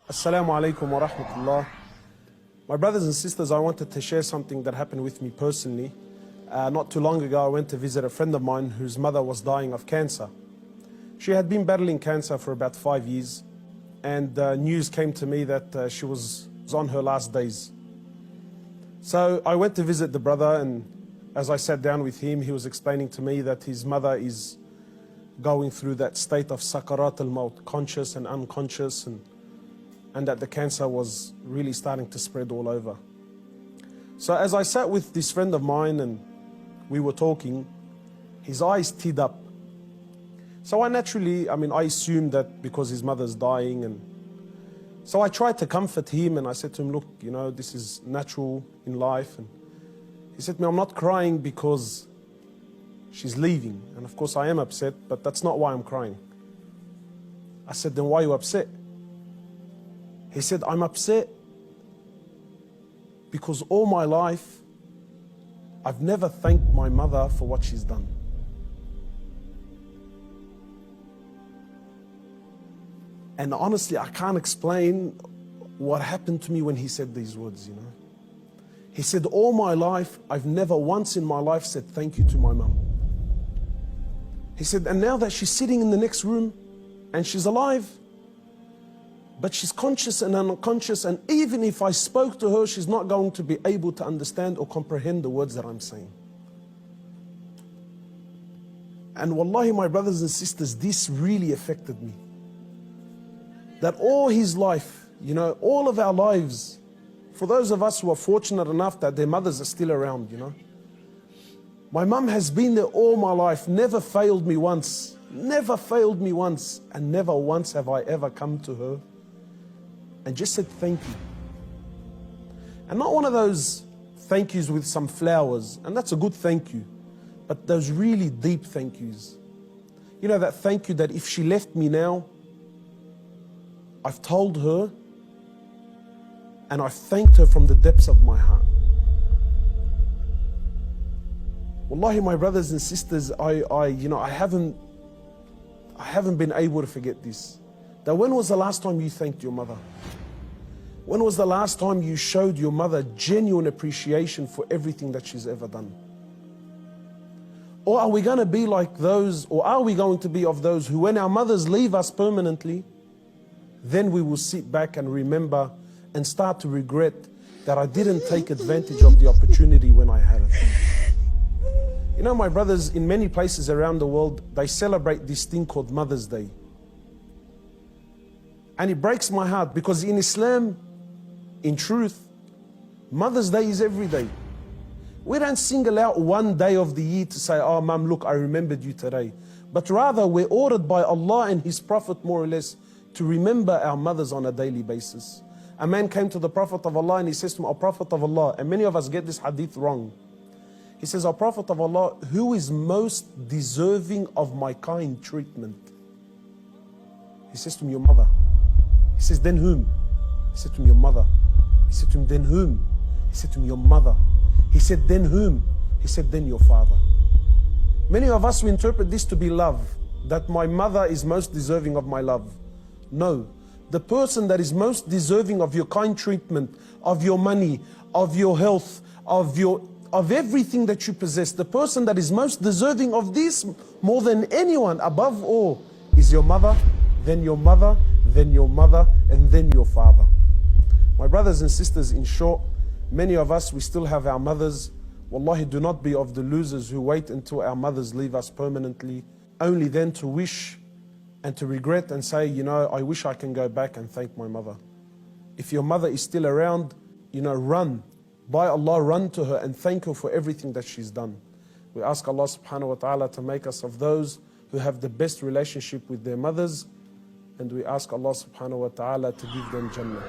Assalamu alaikum wa rahmatullah. My brothers and sisters, I wanted to share something that happened with me personally. Not too long ago, I went to visit a friend of mine whose mother was dying of cancer. She had been battling cancer for about 5 years, and news came to me that she was on her last days. So I went to visit the brother, and as I sat down with him, he was explaining to me that his mother is going through that state of sakarat al-maut, conscious and unconscious, and that the cancer was really starting to spread all over. So as I sat with this friend of mine and we were talking, his eyes teared up. So I assumed that because his mother's dying, and so I tried to comfort him, and I said to him, look, this is natural in life. And he said to me, I'm not crying because she's leaving. And of course I am upset, but that's not why I'm crying. I said, then why are you upset? He said, I'm upset because all my life I've never thanked my mother for what she's done. And honestly, I can't explain what happened to me when he said these words, He said, all my life, I've never once in my life said thank you to my mum. He said, and now that she's sitting in the next room and she's alive, but she's conscious and unconscious, and even if I spoke to her, she's not going to be able to understand or comprehend the words that I'm saying. And wallahi, my brothers and sisters, this really affected me. That all his life, all of our lives, for those of us who are fortunate enough that their mothers are still around, my mum has been there all my life, never failed me once, and never once have I ever come to her and just said thank you. And not one of those thank yous with some flowers, and that's a good thank you, but those really deep thank yous. That thank you that if she left me now, I've told her and I've thanked her from the depths of my heart. Wallahi, my brothers and sisters, I haven't been able to forget this. That when was the last time you thanked your mother? When was the last time you showed your mother genuine appreciation for everything that she's ever done? Or are we going to be like those, or are we going to be of those who, when our mothers leave us permanently, then we will sit back and remember and start to regret that I didn't take advantage of the opportunity when I had it. My brothers, in many places around the world, they celebrate this thing called Mother's Day. And it breaks my heart because in Islam, in truth, Mother's Day is every day. We don't single out one day of the year to say, oh, Mum, look, I remembered you today. But rather, we're ordered by Allah and His Prophet, more or less, to remember our mothers on a daily basis. A man came to the Prophet of Allah and he says to him, O Prophet of Allah, and many of us get this hadith wrong. He says, O Prophet of Allah, who is most deserving of my kind treatment? He says to him, your mother. He says, then whom? He said to him, your mother. He said to him, then whom? He said to him, your mother. He said, then whom? He said, then your father. Many of us, we interpret this to be love, that my mother is most deserving of my love. No, the person that is most deserving of your kind treatment, of your money, of your health, of everything that you possess, the person that is most deserving of this more than anyone, above all, is your mother, then your mother, then your mother, and then your father. My brothers and sisters, in short, many of us, we still have our mothers. Wallahi, do not be of the losers who wait until our mothers leave us permanently, only then to wish and to regret and say, I wish I can go back and thank my mother. If your mother is still around, run. By Allah, run to her and thank her for everything that she's done. We ask Allah subhanahu wa ta'ala to make us of those who have the best relationship with their mothers, and we ask Allah subhanahu wa ta'ala to give them Jannah.